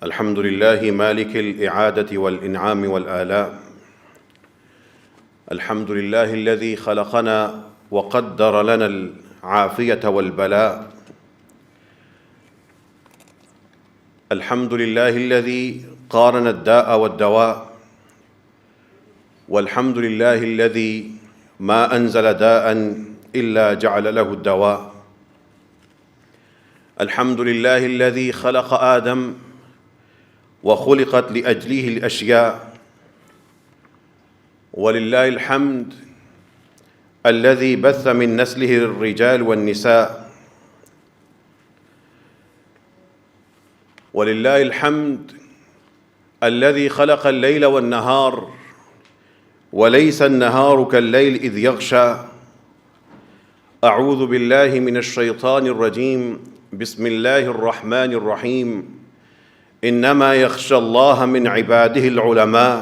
الحمد لله مالك الإعادة والإنعام والآلاء. الحمد لله الذي خلقنا وقدر لنا العافية والبلاء. الحمد لله الذي قارن الداء والدواء. والحمد لله الذي ما أنزل داء إلا جعل له الدواء. الحمد لله الذي خلق آدم وخلقت لأجله الأشياء. ولله الحمد الذي بث من نسله الرجال والنساء. ولله الحمد الذي خلق الليل والنهار وليس النهار كالليل إذ يغشى. أعوذ بالله من الشيطان الرجيم. بسم الله الرحمن الرحيم. إنما يخشى الله من عباده العلماء.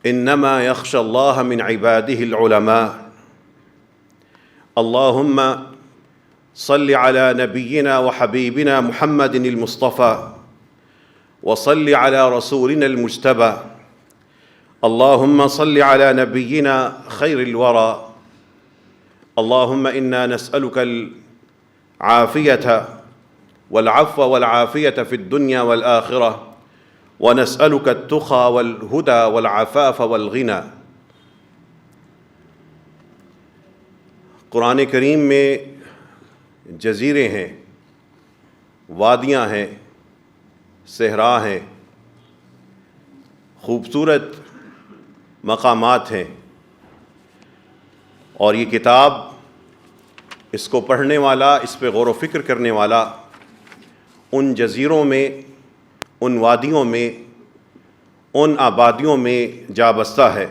إنما يخشى الله من عباده العلماء. اللهم صل على نبينا وحبيبنا محمد المصطفى، وصل على رسولنا المجتبى. اللهم صل على نبينا خير الورى. اللهم إنا نسألك العافية والعفو والعافية في الدنيا والآخرة، ونسألك التقى والهدى والعفاف والغنى. قرآن کریم میں جزیرے ہیں، وادیاں ہیں، صحرا ہیں، خوبصورت مقامات ہیں، اور یہ کتاب اس کو پڑھنے والا، اس پہ غور و فکر کرنے والا ان جزیروں میں، ان وادیوں میں، ان آبادیوں میں جا بستا ہے۔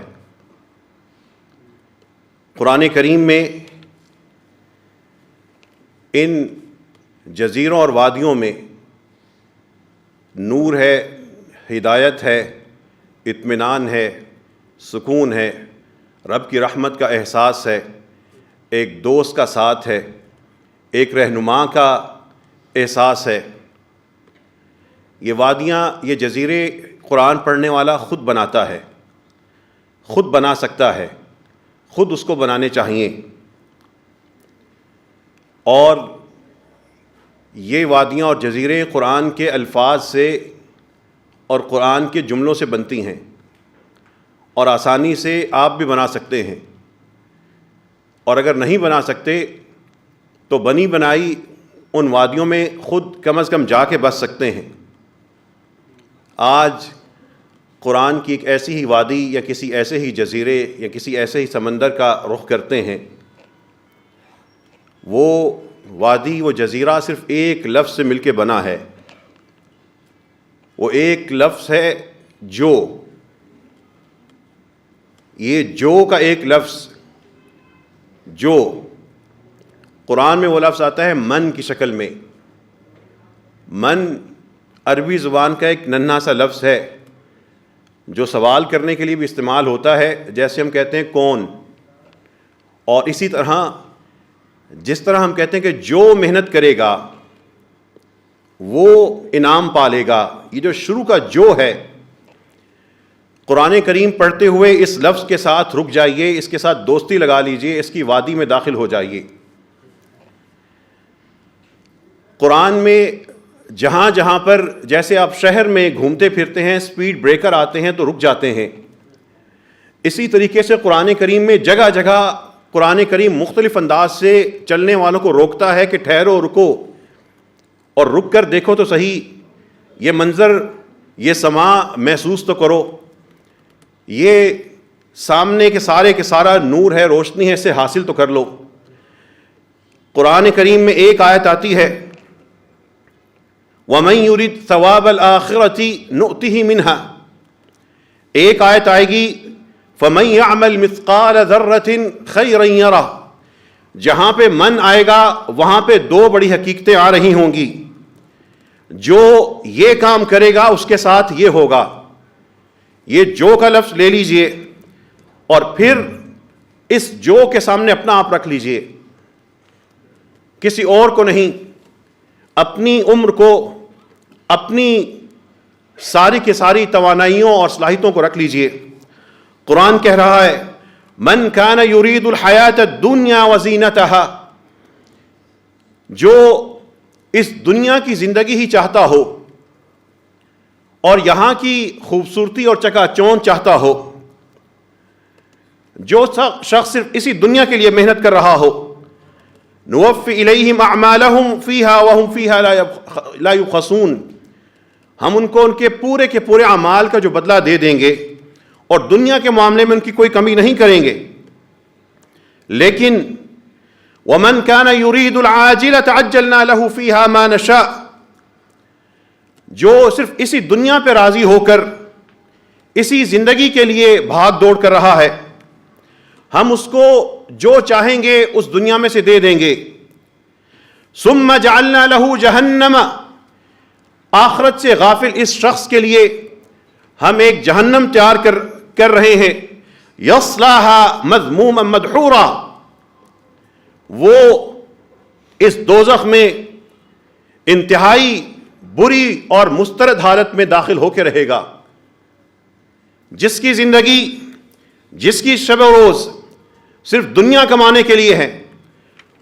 قرآن کریم میں ان جزیروں اور وادیوں میں نور ہے، ہدایت ہے، اطمینان ہے، سکون ہے، رب کی رحمت کا احساس ہے، ایک دوست کا ساتھ ہے، ایک رہنما کا احساس ہے۔ یہ وادیاں، یہ جزیرے قرآن پڑھنے والا خود بناتا ہے، خود بنا سکتا ہے، خود اس کو بنانے چاہیے۔ اور یہ وادیاں اور جزیرے قرآن کے الفاظ سے اور قرآن کے جملوں سے بنتی ہیں، اور آسانی سے آپ بھی بنا سکتے ہیں، اور اگر نہیں بنا سکتے تو بنی بنائی ان وادیوں میں خود کم از کم جا کے بس سکتے ہیں۔ آج قرآن کی ایک ایسی ہی وادی یا کسی ایسے ہی جزیرے یا کسی ایسے ہی سمندر کا رخ کرتے ہیں۔ وہ وادی، وہ جزیرہ صرف ایک لفظ سے مل کے بنا ہے۔ وہ ایک لفظ ہے جو۔ یہ جو کا ایک لفظ، جو قرآن میں وہ لفظ آتا ہے من کی شکل میں۔ من عربی زبان کا ایک ننھا سا لفظ ہے جو سوال کرنے کے لیے بھی استعمال ہوتا ہے، جیسے ہم کہتے ہیں کون، اور اسی طرح جس طرح ہم کہتے ہیں کہ جو محنت کرے گا وہ انعام پالے گا۔ یہ جو شروع کا جو ہے، قرآن کریم پڑھتے ہوئے اس لفظ کے ساتھ رک جائیے، اس کے ساتھ دوستی لگا لیجئے، اس کی وادی میں داخل ہو جائیے۔ قرآن میں جہاں جہاں پر، جیسے آپ شہر میں گھومتے پھرتے ہیں، سپیڈ بریکر آتے ہیں تو رک جاتے ہیں، اسی طریقے سے قرآن کریم میں جگہ جگہ قرآن کریم مختلف انداز سے چلنے والوں کو روکتا ہے کہ ٹھہرو، رکو، اور رک کر دیکھو تو صحیح، یہ منظر، یہ سما محسوس تو کرو، یہ سامنے کے سارا نور ہے، روشنی ہے، اسے حاصل تو کر لو۔ قرآن کریم میں ایک آیت آتی ہے وَمَن يُرِدْ ثَوَابَ الْآخِرَةِ نُؤْتِهِ مِنْهَا، ایک آیت آئے گی فَمَن يَعْمَلْ مِثْقَالَ ذَرَّةٍ خَيْرًا يَرَهُ، جہاں پہ من آئے گا وہاں پہ دو بڑی حقیقتیں آ رہی ہوں گی۔ جو یہ کام کرے گا اس کے ساتھ یہ ہوگا۔ یہ جو کا لفظ لے لیجئے اور پھر اس جو کے سامنے اپنا آپ رکھ لیجئے، کسی اور کو نہیں۔ اپنی عمر کو، اپنی ساری کی ساری توانائیوں اور صلاحیتوں کو رکھ لیجئے۔ قرآن کہہ رہا ہے من کان یرید الحیات الدنیا وزینتها، جو اس دنیا کی زندگی ہی چاہتا ہو اور یہاں کی خوبصورتی اور چکا چوند چاہتا ہو، جو شخص صرف اسی دنیا کے لیے محنت کر رہا ہو، نوفی الیہم اعمالہم فیہا وہم فیہا لا یبخسون، ہم ان کو ان کے پورے اعمال کا جو بدلہ دے دیں گے اور دنیا کے معاملے میں ان کی کوئی کمی نہیں کریں گے۔ لیکن وَمَنْ كَانَ يُرِيدُ الْعَاجِلَةَ عَجَّلْنَا لَهُ فِيهَا مَا نَشَاءُ، جو صرف اسی دنیا پہ راضی ہو کر اسی زندگی کے لیے بھاگ دوڑ کر رہا ہے، ہم اس کو جو چاہیں گے اس دنیا میں سے دے دیں گے۔ ثُمَّ جَعَلْنَا لَهُ جَهَنَّمَ، آخرت سے غافل اس شخص کے لیے ہم ایک جہنم تیار کر رہے ہیں، یصلاها مذموما مدحورا، وہ اس دوزخ میں انتہائی بری اور مسترد حالت میں داخل ہو کے رہے گا۔ جس کی زندگی، جس کی شب و روز صرف دنیا کمانے کے لیے ہے،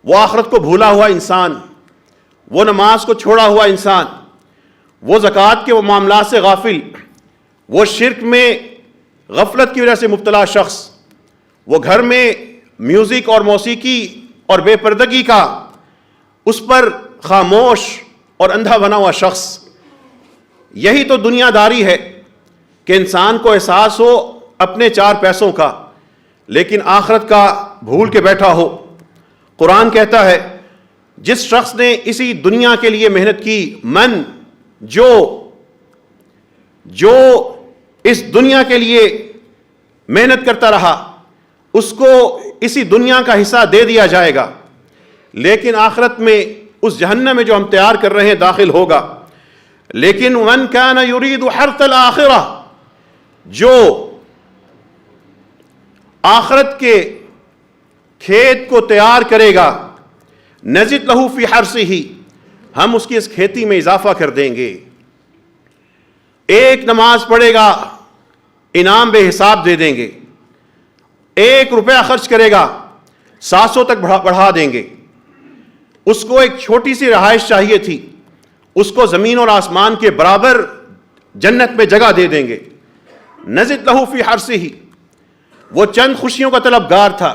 وہ آخرت کو بھولا ہوا انسان، وہ نماز کو چھوڑا ہوا انسان، وہ زکوٰۃ کے وہ معاملات سے غافل، وہ شرک میں غفلت کی وجہ سے مبتلا شخص، وہ گھر میں میوزک اور موسیقی اور بے پردگی کا اس پر خاموش اور اندھا بنا ہوا شخص۔ یہی تو دنیا داری ہے کہ انسان کو احساس ہو اپنے چار پیسوں کا، لیکن آخرت کا بھول کے بیٹھا ہو۔ قرآن کہتا ہے جس شخص نے اسی دنیا کے لیے محنت کی، من جو اس دنیا کے لیے محنت کرتا رہا، اس کو اسی دنیا کا حصہ دے دیا جائے گا، لیکن آخرت میں اس جہنم میں جو ہم تیار کر رہے ہیں داخل ہوگا۔ لیکن من کان یرید حرث الآخرہ، جو آخرت کے کھیت کو تیار کرے گا، نزد لہ فی حرثہ، ہم اس کی اس کھیتی میں اضافہ کر دیں گے۔ ایک نماز پڑھے گا، انعام بے حساب دے دیں گے۔ 1 روپیہ خرچ کرے گا، 700 تک بڑھا دیں گے۔ اس کو ایک چھوٹی سی رہائش چاہیے تھی، اس کو زمین اور آسمان کے برابر جنت میں جگہ دے دیں گے۔ نزد لہ فی حرثہ، وہ چند خوشیوں کا طلبگار تھا،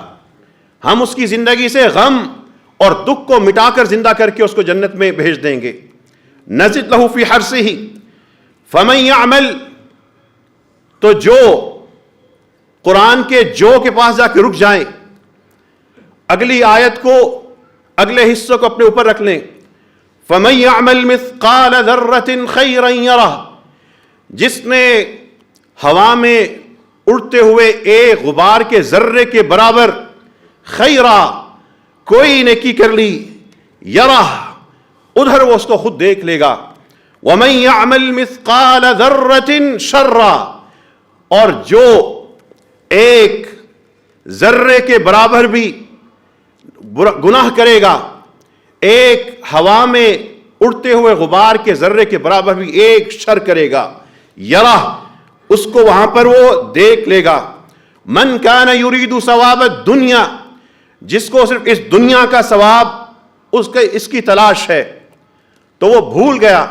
ہم اس کی زندگی سے غم اور دکھ کو مٹا کر زندہ کر کے اس کو جنت میں بھیج دیں گے۔ نزد لہ فی حرثہ فمن یعمل، تو جو قرآن کے جو کے پاس جا کے رک جائیں، اگلی آیت کو، اگلے حصے کو اپنے اوپر رکھ لیں۔ فمن یعمل مثقال ذرۃ خیرا یرہ، جس نے ہوا میں اڑتے ہوئے ایک غبار کے ذرے کے برابر خیرا، کوئی نیکی کر لی، یرہ، ادھر وہ اس کو خود دیکھ لے گا۔ ومن یعمل مثقال ذرۃ شرا، اور جو ایک ذرے کے برابر بھی گناہ کرے گا، ایک ہوا میں اڑتے ہوئے غبار کے ذرے کے برابر بھی ایک شر کرے گا، یرہ، اس کو وہاں پر وہ دیکھ لے گا۔ من کان یرید ثواب الدنیا، جس کو صرف اس دنیا کا ثواب اس کی تلاش ہے، تو وہ بھول گیا۔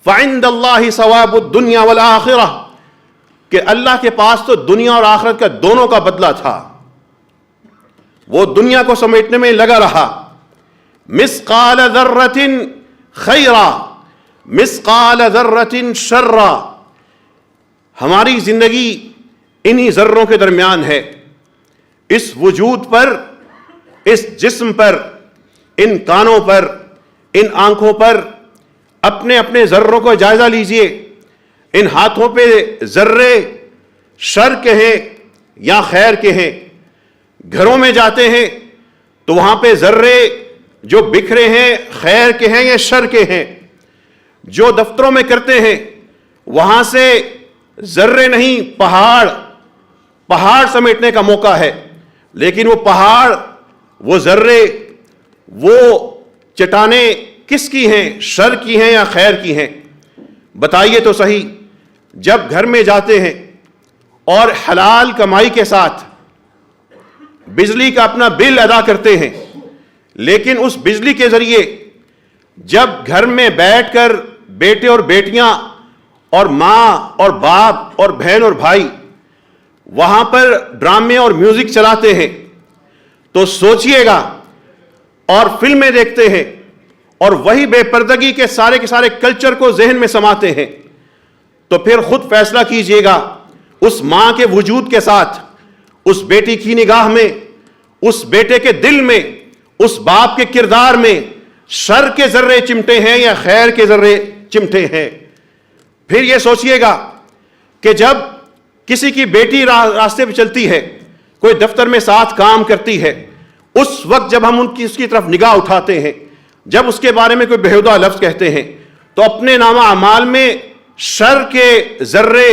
فعند اللہ ثواب الدنیا والآخرہ، کہ اللہ کے پاس تو دنیا اور آخرت کا دونوں کا بدلہ تھا، وہ دنیا کو سمیٹنے میں لگا رہا۔ مثقال ذرۃ خیرا مثقال ذرۃ شرا، ہماری زندگی انہی ذروں کے درمیان ہے۔ اس وجود پر، اس جسم پر، ان کانوں پر، ان آنکھوں پر اپنے اپنے ذروں کو جائزہ لیجئے۔ ان ہاتھوں پہ ذرے شر کے ہیں یا خیر کے ہیں۔ گھروں میں جاتے ہیں تو وہاں پہ ذرے جو بکھرے ہیں خیر کے ہیں یا شر کے ہیں۔ جو دفتروں میں کرتے ہیں وہاں سے ذرے نہیں، پہاڑ سمیٹنے کا موقع ہے، لیکن وہ پہاڑ، وہ ذرے، وہ چٹانیں کس کی ہیں؟ شر کی ہیں یا خیر کی ہیں؟ بتائیے تو صحیح۔ جب گھر میں جاتے ہیں اور حلال کمائی کے ساتھ بجلی کا اپنا بل ادا کرتے ہیں، لیکن اس بجلی کے ذریعے جب گھر میں بیٹھ کر بیٹے اور بیٹیاں اور ماں اور باپ اور بہن اور بھائی وہاں پر ڈرامے اور میوزک چلاتے ہیں، تو سوچئے گا، اور فلمیں دیکھتے ہیں اور وہی بے پردگی کے سارے کلچر کو ذہن میں سماتے ہیں، تو پھر خود فیصلہ کیجئے گا، اس ماں کے وجود کے ساتھ، اس بیٹی کی نگاہ میں، اس بیٹے کے دل میں، اس باپ کے کردار میں شر کے ذرے چمٹے ہیں یا خیر کے ذرے چمٹے ہیں؟ پھر یہ سوچئے گا کہ جب کسی کی بیٹی راستے پہ چلتی ہے، کوئی دفتر میں ساتھ کام کرتی ہے، اس وقت جب ہم اس کی طرف نگاہ اٹھاتے ہیں، جب اس کے بارے میں کوئی بےہودہ لفظ کہتے ہیں، تو اپنے نامہ اعمال میں شر کے ذرے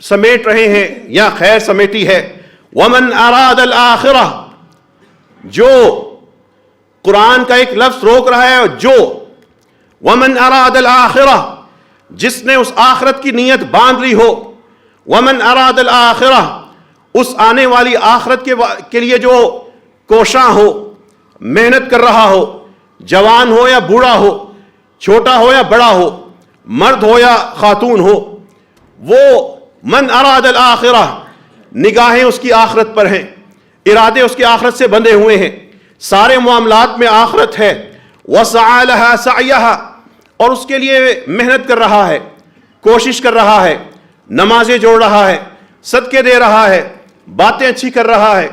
سمیٹ رہے ہیں یا خیر سمیٹی ہے۔ وَمَنْ أَرَادَ الْآخِرَةَ، جو قرآن کا ایک لفظ روک رہا ہے، جو وَمَنْ أَرَادَ الْآخِرَةَ، جس نے اس آخرت کی نیت باندھ لی ہو، وَمَنْ أَرَادَ الْآخِرَةَ، اس آنے والی آخرت کے لیے جو کوشاں ہو، محنت کر رہا ہو، جوان ہو یا بوڑھا ہو، چھوٹا ہو یا بڑا ہو، مرد ہو یا خاتون ہو، وہ من اراد الآخرہ، نگاہیں اس کی آخرت پر ہیں، ارادے اس کی آخرت سے بندھے ہوئے ہیں، سارے معاملات میں آخرت ہے، وَسَعَى لَهَا سَعْيَهَا، اور اس کے لیے محنت کر رہا ہے، کوشش کر رہا ہے، نمازیں جوڑ رہا ہے، صدقے دے رہا ہے، باتیں اچھی کر رہا ہے،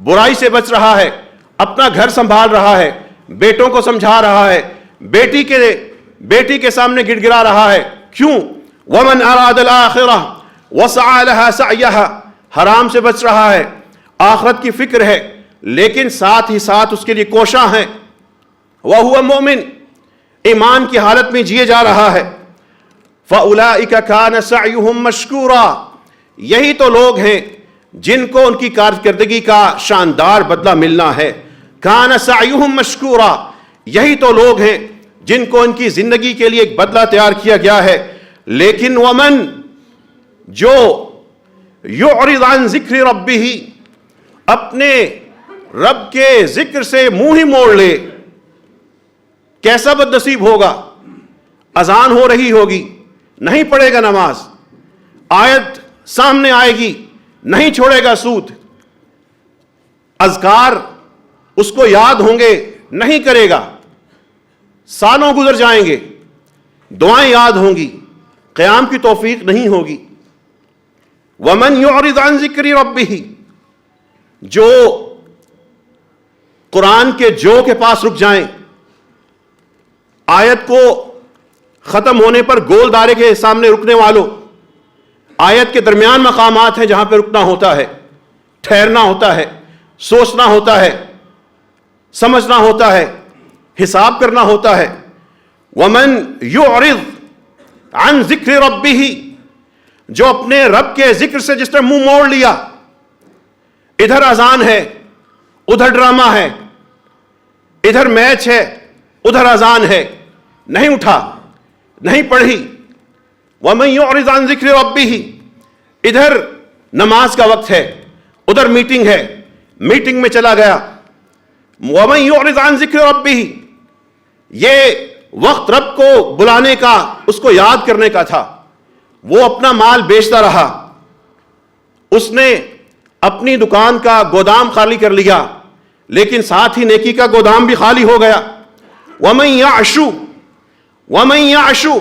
برائی سے بچ رہا ہے، اپنا گھر سنبھال رہا ہے، بیٹوں کو سمجھا رہا ہے، بیٹی کے سامنے گڑ گڑا رہا ہے، کیوں؟ وَمَنْ أَرَادَ الْآخِرَةَ وَسَعَى لَهَا سَعْيَهَا، حرام سے بچ رہا ہے، آخرت کی فکر ہے، لیکن ساتھ ہی ساتھ اس کے لیے کوشاں ہیں، وَهُوَ مُؤْمِن، ایمان کی حالت میں جیے جا رہا ہے، فَأُولَئِكَ كَانَ سَعْيُهُمْ مَشْكُورًا، یہی تو لوگ ہیں جن کو ان کی کارکردگی کا شاندار بدلہ ملنا ہے۔ کان سعیہم مشکورا، یہی تو لوگ ہیں جن کو ان کی زندگی کے لیے ایک بدلہ تیار کیا گیا ہے۔ لیکن ومن، جو یعرض عن ذکر ربہ، اپنے رب کے ذکر سے منہ ہی موڑ لے، کیسا بد نصیب ہوگا؟ اذان ہو رہی ہوگی، نہیں پڑھے گا نماز، آیت سامنے آئے گی، نہیں چھوڑے گا سود، اذکار اس کو یاد ہوں گے، نہیں کرے گا، سالوں گزر جائیں گے، دعائیں یاد ہوں گی، قیام کی توفیق نہیں ہوگی۔ وَمَنْ يُعْرِضْ عَنْ ذِكْرِ رَبِّهِ، جو قرآن کے جو کے پاس رک جائیں، آیت کو ختم ہونے پر گول دائرے کے سامنے رکنے والوں، آیت کے درمیان مقامات ہیں جہاں پہ رکنا ہوتا ہے، ٹھہرنا ہوتا ہے، سوچنا ہوتا ہے، سمجھنا ہوتا ہے، حساب کرنا ہوتا ہے۔ وَمَنْ يُعْرِضْ عَنْ ذِكْرِ رَبِّهِ، جو اپنے رب کے ذکر سے جس طرح منہ موڑ لیا، ادھر اذان ہے، ادھر ڈرامہ ہے، ادھر میچ ہے، ادھر اذان ہے، نہیں اٹھا، نہیں پڑھی۔ وَمَنْ يُعْرِضْ عَنْ ذِكْرِ رَبِّهِ، ادھر نماز کا وقت ہے، ادھر میٹنگ ہے، میٹنگ میں چلا گیا۔ وَمَنْ يُعْرِضْ عَنْ ذِكْرِ رَبِّهِ، یہ وقت رب کو بلانے کا، اس کو یاد کرنے کا تھا، وہ اپنا مال بیچتا رہا، اس نے اپنی دکان کا گودام خالی کر لیا، لیکن ساتھ ہی نیکی کا گودام بھی خالی ہو گیا۔ وَمَنْ يَعْشُ،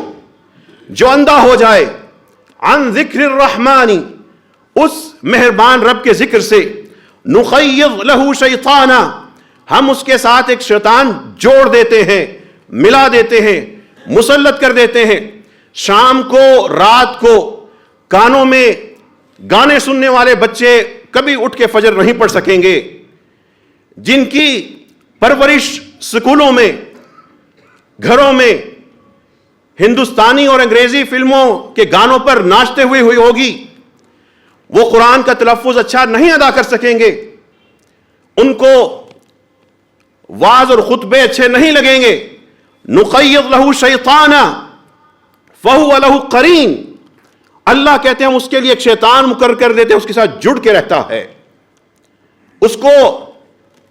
جو اندھا ہو جائے، عن ذکر الرحمن، اس مہربان رب کے ذکر سے، نُخَيِّضْ لَهُ شَيْطَانًا، ہم اس کے ساتھ ایک شیطان جوڑ دیتے ہیں، ملا دیتے ہیں، مسلط کر دیتے ہیں۔ شام کو، رات کو کانوں میں گانے سننے والے بچے کبھی اٹھ کے فجر نہیں پڑھ سکیں گے، جن کی پرورش سکولوں میں، گھروں میں ہندوستانی اور انگریزی فلموں کے گانوں پر ناچتے ہوئے ہوئی ہوگی، وہ قرآن کا تلفظ اچھا نہیں ادا کر سکیں گے، ان کو واعظ اور خطبے اچھے نہیں لگیں گے، نقیض لہ شیطانا فہو لہ قرین، اللہ کہتے ہیں ہم اس کے لیے ایک شیطان مقرر کر دیتے ہیں، اس کے ساتھ جڑ کے رہتا ہے، اس کو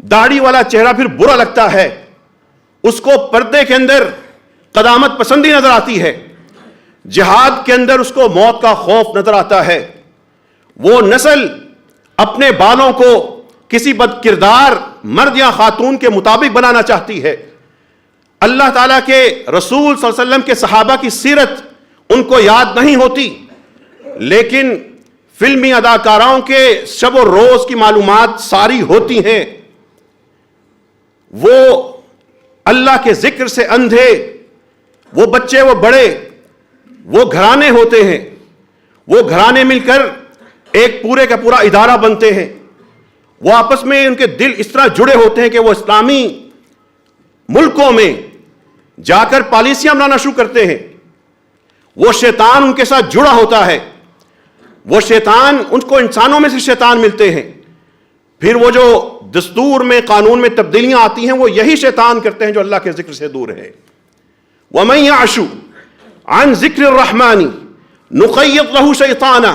داڑھی والا چہرہ پھر برا لگتا ہے، اس کو پردے کے اندر قدامت پسندی نظر آتی ہے، جہاد کے اندر اس کو موت کا خوف نظر آتا ہے، وہ نسل اپنے بالوں کو کسی بد کردار مرد یا خاتون کے مطابق بنانا چاہتی ہے۔ اللہ تعالیٰ کے رسول صلی اللہ علیہ وسلم کے صحابہ کی سیرت ان کو یاد نہیں ہوتی، لیکن فلمی اداکاراؤں کے شب و روز کی معلومات ساری ہوتی ہیں۔ وہ اللہ کے ذکر سے اندھے، وہ بچے وہ بڑے، وہ گھرانے ہوتے ہیں، وہ گھرانے مل کر ایک پورے کا پورا ادارہ بنتے ہیں، وہ آپس میں ان کے دل اس طرح جڑے ہوتے ہیں کہ وہ اسلامی ملکوں میں جا کر پالیسیاں بنانا شروع کرتے ہیں۔ وہ شیطان ان کے ساتھ جڑا ہوتا ہے، وہ شیطان ان کو انسانوں میں سے شیطان ملتے ہیں، پھر وہ جو دستور میں قانون میں تبدیلیاں آتی ہیں وہ یہی شیطان کرتے ہیں جو اللہ کے ذکر سے دور ہے۔ وَمَن يَعْشُ عَن ذِكْرِ الرَّحْمَنِ نُقَيِّضْ لَهُ شَيْطَانًا،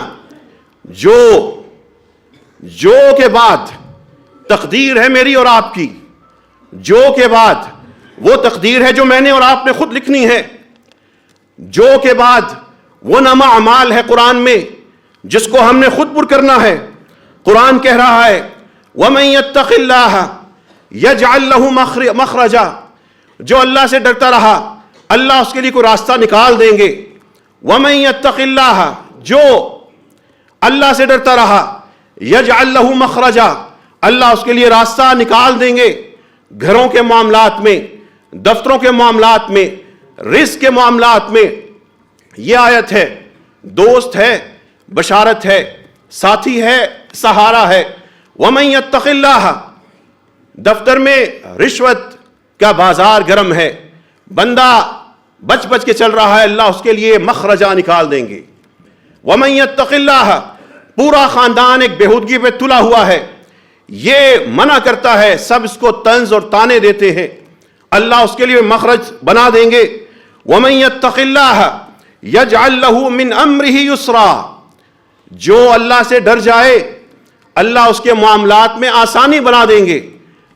جو کے بعد تقدیر ہے میری اور آپ کی، جو کے بعد وہ تقدیر ہے جو میں نے اور آپ نے خود لکھنی ہے، جو کے بعد وہ نامہ اعمال ہے قرآن میں جس کو ہم نے خود پر کرنا ہے۔ قرآن کہہ رہا ہے وَمَن يَتَّقِ اللَّهَ يَجْعَل لَهُ مَخْرَجًا، جو اللہ سے ڈرتا رہا اللہ اس کے لیے کوئی راستہ نکال دیں گے۔ وَمَن يَتَّقِ اللَّهَ، جو اللہ سے ڈرتا رہا يَجْعَل لَهُ مَخْرَجًا، اللہ اس کے لیے راستہ نکال دیں گے، گھروں کے معاملات میں، دفتروں کے معاملات میں، رزق کے معاملات میں۔ یہ آیت ہے، دوست ہے، بشارت ہے، ساتھی ہے، سہارا ہے۔ وَمَن يَتَّقِ اللَّهَ، دفتر میں رشوت کا بازار گرم ہے، بندہ بچ بچ کے چل رہا ہے، اللہ اس کے لیے مخرجہ نکال دیں گے۔ وَمَن يَتَّقِ اللَّهَ، پورا خاندان ایک بےہودگی پہ تلا ہوا ہے، یہ منع کرتا ہے، سب اس کو طنز اور طعنے دیتے ہیں، اللہ اس کے لیے مخرج بنا دیں گے۔ وَمَن يَتَّقِ اللَّهَ يَجْعَل لَهُ مِنْ أَمْرِهِ يُسْرًا، جو اللہ سے ڈر جائے اللہ اس کے معاملات میں آسانی بنا دیں گے،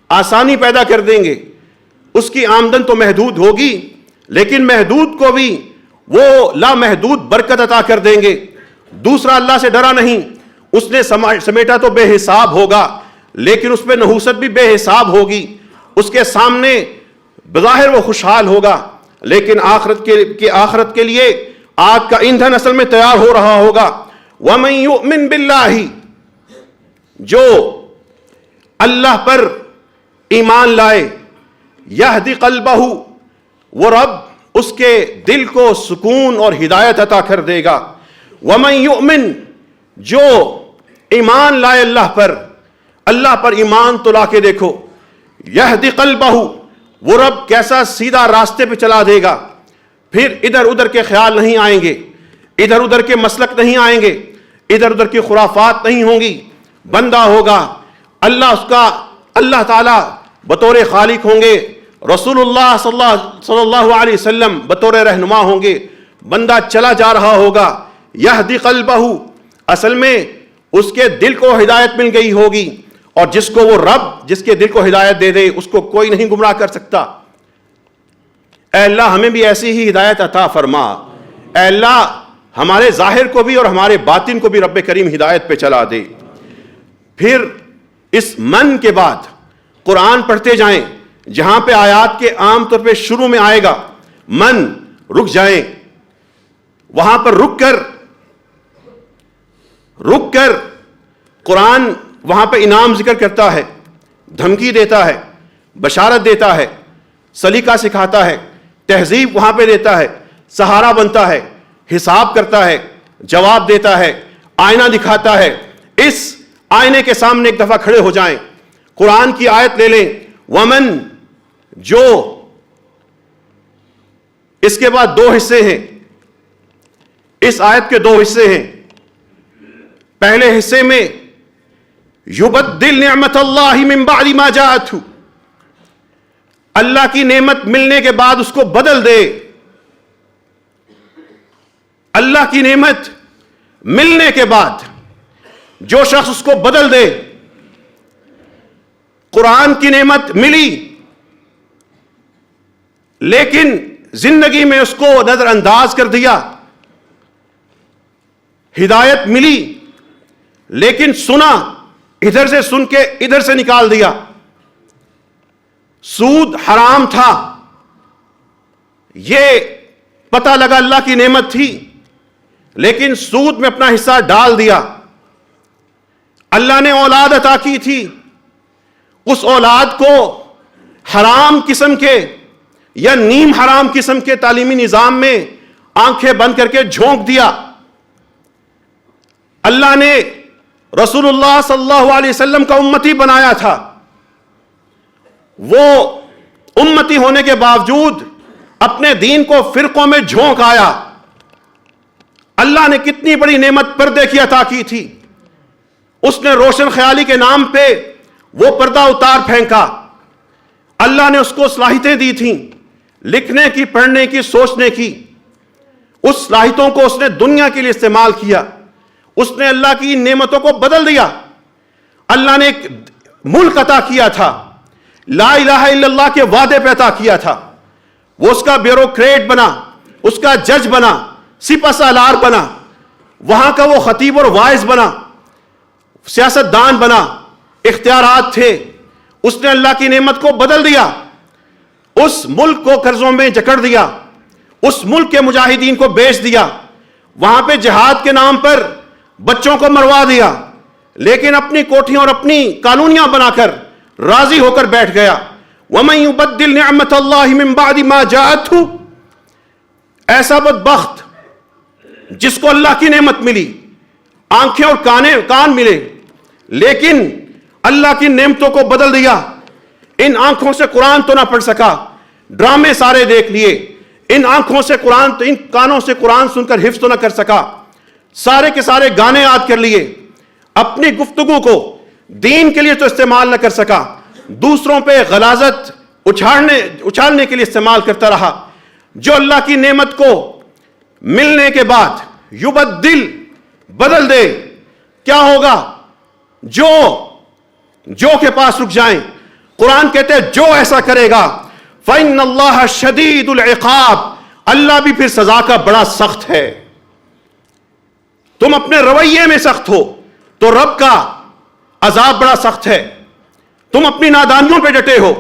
آسانی پیدا کر دیں گے۔ اس کی آمدن تو محدود ہوگی لیکن محدود کو بھی وہ لامحدود برکت عطا کر دیں گے۔ دوسرا اللہ سے ڈرا نہیں، اس نے سمیٹا تو بے حساب ہوگا لیکن اس پہ نحوست بھی بے حساب ہوگی، اس کے سامنے بظاہر وہ خوشحال ہوگا لیکن آخرت کے لیے آگ کا ایندھن اصل میں تیار ہو رہا ہوگا۔ وَمَن يُؤْمِن بِاللَّهِ، جو اللہ پر ایمان لائے، یہدی قلبہ، وہ رب اس کے دل کو سکون اور ہدایت عطا کر دے گا۔ وَمَن يُؤْمِن، جو ایمان لائے اللہ پر ایمان تو لا کے دیکھو، یہدی قلبہ، وہ رب کیسا سیدھا راستے پہ چلا دے گا، پھر ادھر ادھر کے خیال نہیں آئیں گے، ادھر ادھر کے مسلک نہیں آئیں گے، ادھر ادھر کی خرافات نہیں ہوں گی، بندہ ہوگا اللہ تعالیٰ بطور خالق ہوں گے، رسول اللہ صلی اللہ علیہ وسلم بطور رہنما ہوں گے، بندہ چلا جا رہا ہوگا، یہدی قلبہ، اصل میں اس کے دل کو ہدایت مل گئی ہوگی، اور جس کو وہ رب جس کے دل کو ہدایت دے دے اس کو کوئی نہیں گمراہ کر سکتا۔ اے اللہ ہمیں بھی ایسی ہی ہدایت عطا فرما، اے اللہ ہمارے ظاہر کو بھی اور ہمارے باطن کو بھی رب کریم ہدایت پہ چلا دے۔ پھر اس من کے بعد قرآن پڑھتے جائیں، جہاں پہ آیات کے عام طور پہ شروع میں آئے گا من، رک جائیں، وہاں پر رک کر قرآن وہاں پہ انعام ذکر کرتا ہے، دھمکی دیتا ہے، بشارت دیتا ہے، سلیقہ سکھاتا ہے، تہذیب وہاں پہ دیتا ہے، سہارا بنتا ہے، حساب کرتا ہے، جواب دیتا ہے، آئینہ دکھاتا ہے۔ اس آئینے کے سامنے ایک دفعہ کھڑے ہو جائیں، قرآن کی آیت لے لیں، ومن، جو، اس کے بعد دو حصے ہیں، اس آیت کے دو حصے ہیں۔ پہلے حصے میں یبدل نعمت اللہ من بعد ما جاءتہ، اللہ کی نعمت ملنے کے بعد اس کو بدل دے، اللہ کی نعمت ملنے کے بعد جو شخص اس کو بدل دے، قرآن کی نعمت ملی لیکن زندگی میں اس کو نظر انداز کر دیا، ہدایت ملی لیکن سنا، ادھر سے سن کے ادھر سے نکال دیا، سود حرام تھا یہ پتہ لگا اللہ کی نعمت تھی لیکن سود میں اپنا حصہ ڈال دیا، اللہ نے اولاد عطا کی تھی، اس اولاد کو حرام قسم کے یا نیم حرام قسم کے تعلیمی نظام میں آنکھیں بند کر کے جھونک دیا۔ اللہ نے رسول اللہ صلی اللہ علیہ وسلم کا امتی بنایا تھا، وہ امتی ہونے کے باوجود اپنے دین کو فرقوں میں جھونک آیا۔ اللہ نے کتنی بڑی نعمت پردے کی عطا کی تھی، اس نے روشن خیالی کے نام پہ وہ پردہ اتار پھینکا۔ اللہ نے اس کو صلاحیتیں دی تھیں، لکھنے کی، پڑھنے کی، سوچنے کی، اس صلاحیتوں کو اس نے دنیا کے لیے استعمال کیا، اس نے اللہ کی نعمتوں کو بدل دیا۔ اللہ نے ایک ملک عطا کیا تھا، لا الہ الا اللہ کے وعدے پہ عطا کیا تھا، وہ اس کا بیوروکریٹ بنا، اس کا جج بنا، سپہ سالار بنا، وہاں کا وہ خطیب اور واعظ بنا، سیاست دان بنا، اختیارات تھے، اس نے اللہ کی نعمت کو بدل دیا، اس ملک کو قرضوں میں جکڑ دیا، اس ملک کے مجاہدین کو بیچ دیا، وہاں پہ جہاد کے نام پر بچوں کو مروا دیا، لیکن اپنی کوٹھیاں اور اپنی کالونیاں بنا کر راضی ہو کر بیٹھ گیا۔ وَمَن يُبَدِّلْ نِعْمَةَ اللَّهِ مِن بَعْدِ مَا جَاءَتْهُ، ایسا بدبخت جس کو اللہ کی نعمت ملی، آنکھیں اور کان ملے لیکن اللہ کی نعمتوں کو بدل دیا۔ ان آنکھوں سے قرآن تو نہ پڑھ سکا، ڈرامے سارے دیکھ لیے، ان آنکھوں سے قرآن، ان کانوں سے قرآن سن کر حفظ تو نہ کر سکا، سارے کے سارے گانے یاد کر لیے، اپنی گفتگو کو دین کے لیے تو استعمال نہ کر سکا، دوسروں پہ غلاظت اچھالنے کے لیے استعمال کرتا رہا۔ جو اللہ کی نعمت کو ملنے کے بعد یبدل، بدل دے، کیا ہوگا؟ جو کے پاس رک جائیں، قرآن کہتے ہیں جو ایسا کرے گا فَإِنَّ اللَّهَ شَدِيدُ الْعِقَابِ، اللہ بھی پھر سزا کا بڑا سخت ہے۔ تم اپنے رویے میں سخت ہو تو رب کا عذاب بڑا سخت ہے، تم اپنی نادانیوں پہ ڈٹے ہو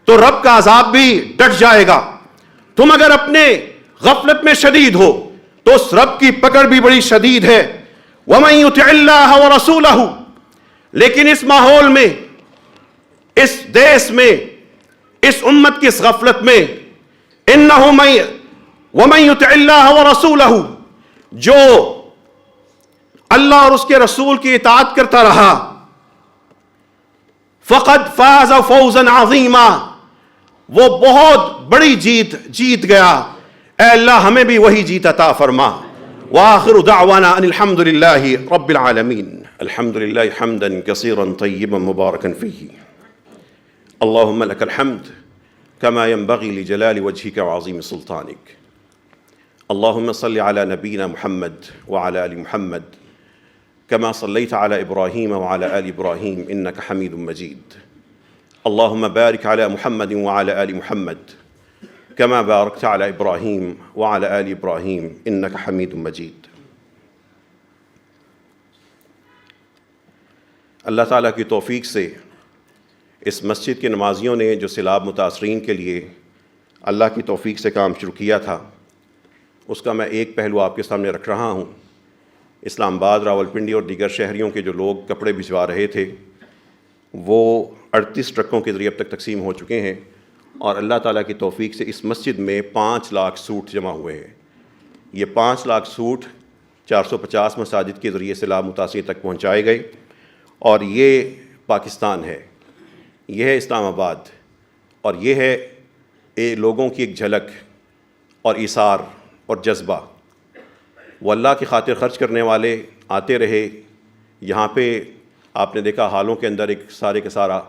تو رب کا عذاب بھی ڈٹ جائے گا، تم اگر اپنے غفلت میں شدید ہو تو اس رب کی پکڑ بھی بڑی شدید ہے۔ وَمَن يُطِعِ اللَّهَ وَرَسُولَهُ، لیکن اس ماحول میں، اس دیس میں، اس امت کی اس غفلت میں، وَمَن يُطِعِ اللَّهَ وَرَسُولَهُ، جو اللہ اور اس کے رسول کی اطاعت کرتا رہا، فَقَدْ فَازَ فَوْزًا عَظِيمًا، وہ بہت بڑی جیت گیا۔ اے اللہ ہمیں بھی وہی جیت عطا فرما۔ وآخر دعوانا ان الحمد للہ رب العالمین۔ الحمد للہ حمدا کثیرا طیبا مبارکا فیہ، اللہم لک الحمد کما ينبغی لجلال وجہک وعظیم سلطانک، اللہم صل علی نبینا محمد وعلی آل محمد كما صليت على إبراهيم وعلى آل إبراهيم إنك حميد مجيد، اللهم بارك على محمد وعلى آل محمد كما باركت على إبراهيم وعلى آل إبراهيم إنك حميد مجيد۔ اللہ تعالیٰ کی توفیق سے اس مسجد کے نمازیوں نے جو سیلاب متاثرین کے لیے اللہ کی توفیق سے کام شروع کیا تھا، اس کا میں ایک پہلو آپ کے سامنے رکھ رہا ہوں۔ اسلام آباد، راولپنڈی اور دیگر شہریوں کے جو لوگ کپڑے بھجوا رہے تھے وہ 38 ٹرکوں کے ذریعے اب تک تقسیم ہو چکے ہیں، اور اللہ تعالیٰ کی توفیق سے اس مسجد میں 5 لاکھ سوٹ جمع ہوئے ہیں۔ یہ 5 لاکھ سوٹ 450 مساجد کے ذریعے سیلاب متاثرین تک پہنچائے گئے، اور یہ پاکستان ہے، یہ ہے اسلام آباد، اور یہ ہے لوگوں کی ایک جھلک اور ایثار اور جذبہ۔ وہ اللہ کی خاطر خرچ کرنے والے آتے رہے، یہاں پہ آپ نے دیکھا حالوں کے اندر ایک سارے کا سارا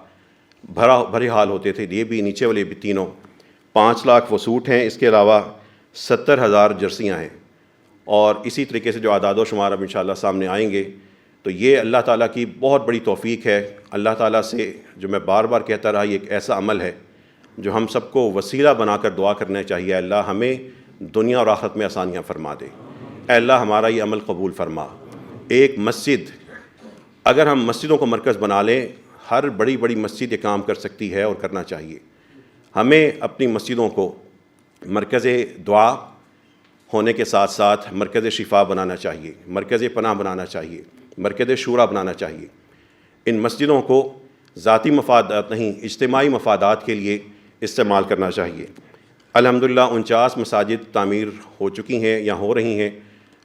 بھرے حال ہوتے تھے. یہ بھی نیچے والے بھی تینوں 5 لاکھ وہ سوٹ ہیں, اس کے علاوہ 70,000 جرسیاں ہیں, اور اسی طریقے سے جو اعداد و شمار اب انشاءاللہ سامنے آئیں گے. تو یہ اللہ تعالیٰ کی بہت بڑی توفیق ہے. اللہ تعالیٰ سے جو میں بار بار کہتا رہا, یہ ایک ایسا عمل ہے جو ہم سب کو وسیلہ بنا کر دعا کرنا چاہیے. اللہ ہمیں دنیا اور آخرت میں آسانیاں فرما دے. اے اللہ ہمارا یہ عمل قبول فرما. ایک مسجد, اگر ہم مسجدوں کو مرکز بنا لیں, ہر بڑی بڑی مسجد یہ کام کر سکتی ہے اور کرنا چاہیے. ہمیں اپنی مسجدوں کو مرکز دعا ہونے کے ساتھ ساتھ مرکز شفا بنانا چاہیے, مرکز پناہ بنانا چاہیے, مرکز شورا بنانا چاہیے. ان مسجدوں کو ذاتی مفادات نہیں, اجتماعی مفادات کے لیے استعمال کرنا چاہیے. الحمدللہ 49 مساجد تعمیر ہو چکی ہیں یا ہو رہی ہیں,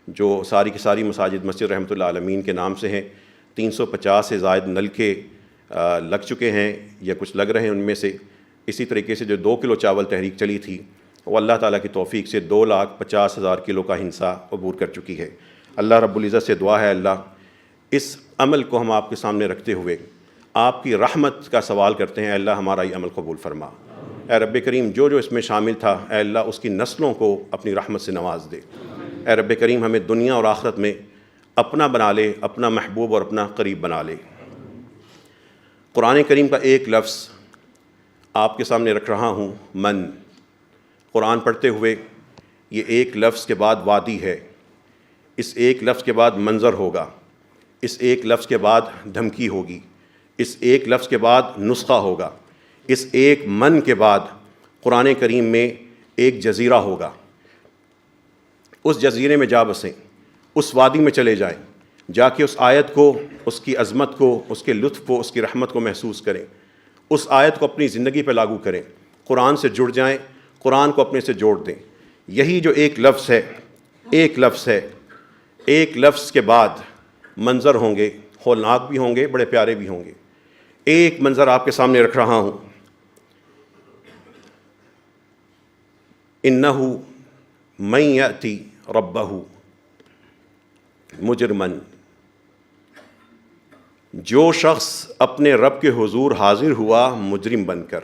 جو ساری کی ساری مساجد مسجد رحمۃ اللہ عالمین کے نام سے ہیں. 350 سے زائد نلکے لگ چکے ہیں یا کچھ لگ رہے ہیں ان میں سے. اسی طریقے سے جو 2 کلو چاول تحریک چلی تھی, وہ اللہ تعالیٰ کی توفیق سے 2,50,000 کلو کا ہنسا عبور کر چکی ہے. اللہ رب العزت سے دعا ہے, اللہ اس عمل کو ہم آپ کے سامنے رکھتے ہوئے آپ کی رحمت کا سوال کرتے ہیں. اللہ ہمارا یہ عمل قبول فرما. اے رب کریم, جو اس میں شامل تھا, اے اللہ اس کی نسلوں کو اپنی رحمت سے نواز دے. اے رب کریم, ہمیں دنیا اور آخرت میں اپنا بنا لے, اپنا محبوب اور اپنا قریب بنا لے. قرآن کریم کا ایک لفظ آپ کے سامنے رکھ رہا ہوں, من. قرآن پڑھتے ہوئے یہ ایک لفظ کے بعد وادی ہے, اس ایک لفظ کے بعد منظر ہوگا, اس ایک لفظ کے بعد دھمکی ہوگی, اس ایک لفظ کے بعد نسخہ ہوگا, اس ایک من کے بعد قرآن کریم میں ایک جزیرہ ہوگا. اس جزیرے میں جا بسیں, اس وادی میں چلے جائیں, جا کے اس آیت کو, اس کی عظمت کو, اس کے لطف کو, اس کی رحمت کو محسوس کریں. اس آیت کو اپنی زندگی پہ لاگو کریں, قرآن سے جڑ جائیں, قرآن کو اپنے سے جوڑ دیں. یہی جو ایک لفظ ہے, ایک لفظ ہے, ایک لفظ کے بعد منظر ہوں گے, ہولناک بھی ہوں گے, بڑے پیارے بھی ہوں گے. ایک منظر آپ کے سامنے رکھ رہا ہوں. انہ من یأتی ربہ مجرمن, جو شخص اپنے رب کے حضور حاضر ہوا مجرم بن کر,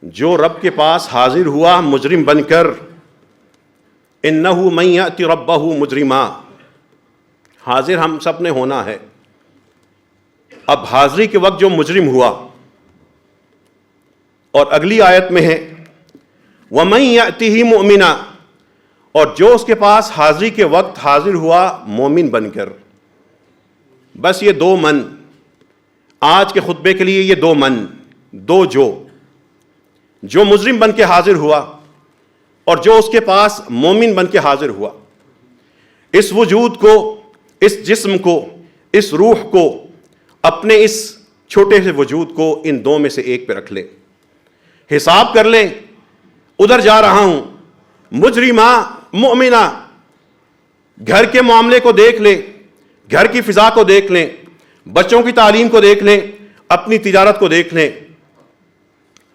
جو رب کے پاس حاضر ہوا مجرم بن کر. انہ من یأتی ربہ مجرما, حاضر ہم سب نے ہونا ہے. اب حاضری کے وقت جو مجرم ہوا, اور اگلی آیت میں ہے وَمَن يَأْتِهِ مُؤْمِنًا, اور جو اس کے پاس حاضری کے وقت حاضر ہوا مومن بن کر. بس یہ 2 من آج کے خطبے کے لیے, یہ 2 من, 2 جو مجرم بن کے حاضر ہوا اور جو اس کے پاس مومن بن کے حاضر ہوا. اس وجود کو, اس جسم کو, اس روح کو, اپنے اس چھوٹے سے وجود کو ان 2 میں سے ایک پہ رکھ لیں. حساب کر لیں, ادھر جا رہا ہوں, مجرمہ مؤمنہ. گھر کے معاملے کو دیکھ لیں, گھر کی فضا کو دیکھ لیں, بچوں کی تعلیم کو دیکھ لیں, اپنی تجارت کو دیکھ لیں.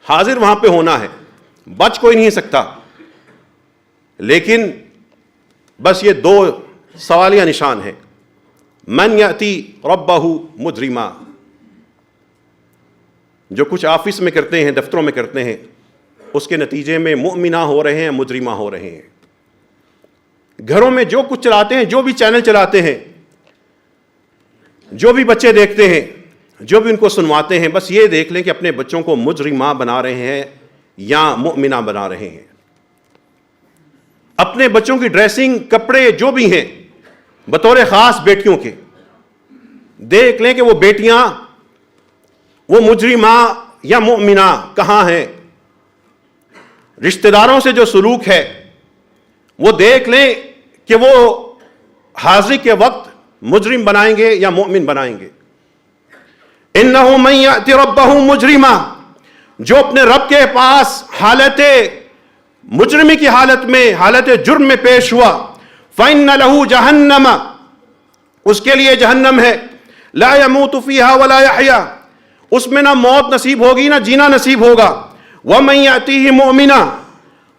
حاضر وہاں پہ ہونا ہے, بچ کوئی نہیں سکتا. لیکن بس یہ 2 سوالیہ نشان ہیں. من یأتی ربہ مجرما, جو کچھ آفس میں کرتے ہیں, دفتروں میں کرتے ہیں, اس کے نتیجے میں مؤمنہ ہو رہے ہیں, مجرمہ ہو رہے ہیں. گھروں میں جو کچھ چلاتے ہیں, جو بھی چینل چلاتے ہیں, جو بھی بچے دیکھتے ہیں, جو بھی ان کو سنواتے ہیں, بس یہ دیکھ لیں کہ اپنے بچوں کو مجرمہ بنا رہے ہیں یا مؤمنہ بنا رہے ہیں. اپنے بچوں کی ڈریسنگ, کپڑے جو بھی ہیں, بطور خاص بیٹیوں کے, دیکھ لیں کہ وہ بیٹیاں وہ مجرمہ یا مؤمنہ کہاں ہیں. رشتہ داروں سے جو سلوک ہے وہ دیکھ لیں کہ وہ حاضری کے وقت مجرم بنائیں گے یا مؤمن بنائیں گے. انہ من یأتی ربہ مجرما, جو اپنے رب کے پاس حالت مجرمی کی حالت میں, حالت جرم میں پیش ہوا, فإن لہ جہنم, اس کے لیے جہنم ہے, لا يموت فیہا ولا یحیا, اس میں نہ موت نصیب ہوگی نہ جینا نصیب ہوگا. وَمَن يَأْتِهِ مُؤْمِنًا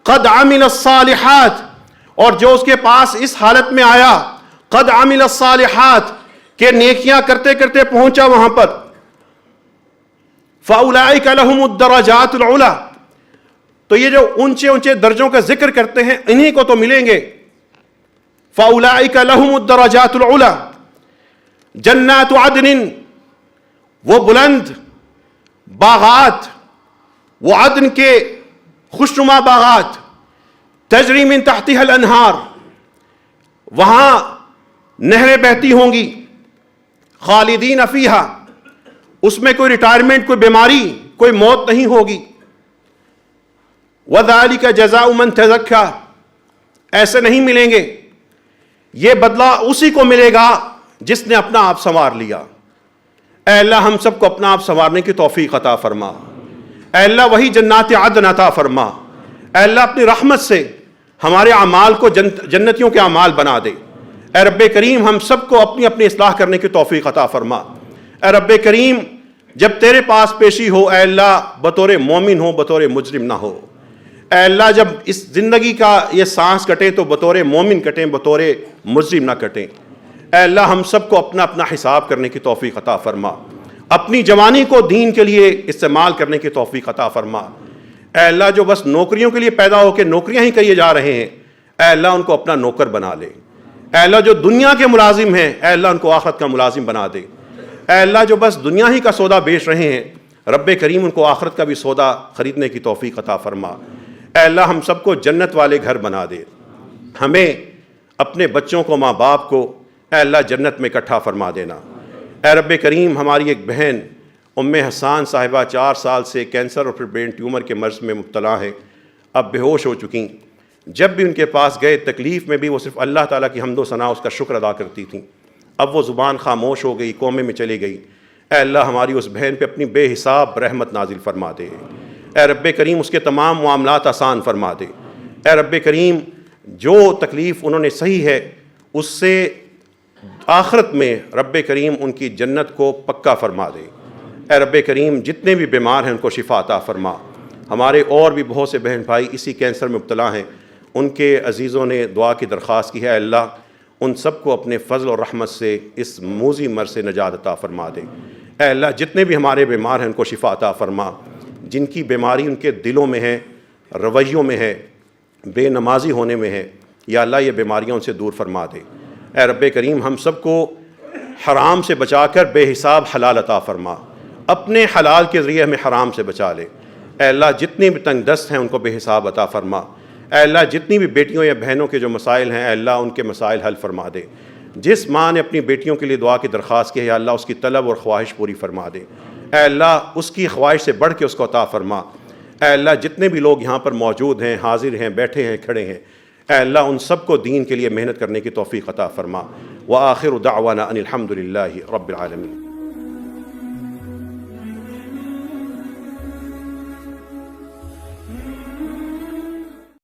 قَدْ عَمِلَ الصَّالِحَاتِ, اور جو اس کے پاس اس حالت میں آیا, قَدْ عَمِلَ الصَّالِحَاتِ, کہ نیکیاں کرتے کرتے پہنچا وہاں پر, فَأُولَٰئِكَ لَهُمُ الدَّرَجَاتُ الْعُلَىٰ، تو یہ جو اونچے اونچے درجوں کا ذکر کرتے ہیں انہی کو تو ملیں گے. فَأُولَٰئِكَ لَهُمُ الدَّرَجَاتُ الْعُلَىٰ جَنَّاتُ عَدْنٍ، وہ بلند باغات، وہ عدن کے خوشنما باغات، تجری من تحتها الانہار، وہاں نہریں بہتی ہوں گی، خالدین فیہا، اس میں کوئی ریٹائرمنٹ، کوئی بیماری، کوئی موت نہیں ہوگی. وَذَلِكَ جَزَاءُ مَنْ تَزَكَّىٰ، ایسے نہیں ملیں گے، یہ بدلہ اسی کو ملے گا جس نے اپنا آپ سنوار لیا. اے اللہ ہم سب کو اپنا آپ سنوارنے کی توفیق عطا فرما. اے اللہ وہی جنات عدن عطا فرما. اے اللہ اپنی رحمت سے ہمارے اعمال کو جنتیوں کے اعمال بنا دے. اے رب کریم ہم سب کو اپنی اپنی اصلاح کرنے کی توفیق عطا فرما. اے رب کریم جب تیرے پاس پیشی ہو اے اللہ بطور مومن ہو، بطور مجرم نہ ہو. اے اللہ جب اس زندگی کا یہ سانس کٹے تو بطور مومن کٹیں، بطور مجرم نہ کٹیں. اے اللہ ہم سب کو اپنا اپنا حساب کرنے کی توفیق عطا فرما. اپنی جوانی کو دین کے لیے استعمال کرنے کی توفیق عطا فرما. اے اللہ جو بس نوکریوں کے لیے پیدا ہو کے نوکریاں ہی کیے جا رہے ہیں، اے اللہ ان کو اپنا نوکر بنا لے. اے اللہ جو دنیا کے ملازم ہیں اے اللہ ان کو آخرت کا ملازم بنا دے. اے اللہ جو بس دنیا ہی کا سودا بیچ رہے ہیں رب کریم ان کو آخرت کا بھی سودا خریدنے کی توفیق عطا فرما. اے اللہ ہم سب کو جنت والے گھر بنا دے. ہمیں اپنے بچوں کو، ماں باپ کو اے اللہ جنت میں اکٹھا فرما دینا. اے رب کریم ہماری ایک بہن ام حسان صاحبہ 4 سال سے کینسر اور پھر برین ٹیومر کے مرض میں مبتلا ہے، اب بے ہوش ہو چکیں. جب بھی ان کے پاس گئے تکلیف میں بھی وہ صرف اللہ تعالیٰ کی حمد و ثنا اس کا شکر ادا کرتی تھیں. اب وہ زبان خاموش ہو گئی، کومے میں چلی گئی. اے اللہ ہماری اس بہن پہ اپنی بے حساب رحمت نازل فرما دے. اے رب کریم اس کے تمام معاملات آسان فرما دے. اے رب کریم جو تکلیف انہوں نے صحیح ہے اس سے آخرت میں رب کریم ان کی جنت کو پکا فرما دے. اے رب کریم جتنے بھی بیمار ہیں ان کو شفا عطا فرما. ہمارے اور بھی بہت سے بہن بھائی اسی کینسر میں مبتلا ہیں، ان کے عزیزوں نے دعا کی درخواست کی ہے. اللہ ان سب کو اپنے فضل اور رحمت سے اس موذی مرض سے نجات عطا فرما دے. اے اللہ جتنے بھی ہمارے بیمار ہیں ان کو شفا عطا فرما. جن کی بیماری ان کے دلوں میں ہے، رویوں میں ہے، بے نمازی ہونے میں ہے، یا اللہ یہ بیماریاں ان سے دور فرما دے. اے رب کریم ہم سب کو حرام سے بچا کر بے حساب حلال عطا فرما. اپنے حلال کے ذریعے ہمیں حرام سے بچا لے. اے اللہ جتنی بھی تنگ دست ہیں ان کو بے حساب عطا فرما. اے اللہ جتنی بھی بیٹیوں یا بہنوں کے جو مسائل ہیں اے اللہ ان کے مسائل حل فرما دے. جس ماں نے اپنی بیٹیوں کے لیے دعا کی درخواست کی ہے یا اللہ اس کی طلب اور خواہش پوری فرما دے. اے اللہ اس کی خواہش سے بڑھ کے اس کو عطا فرما. اے اللہ جتنے بھی لوگ یہاں پر موجود ہیں، حاضر ہیں، بیٹھے ہیں، کھڑے ہیں، اے اللہ ان سب کو دین کے لیے محنت کرنے کی توفیق عطا فرما. وآخر دعوانا ان الحمد للہ رب العالمین.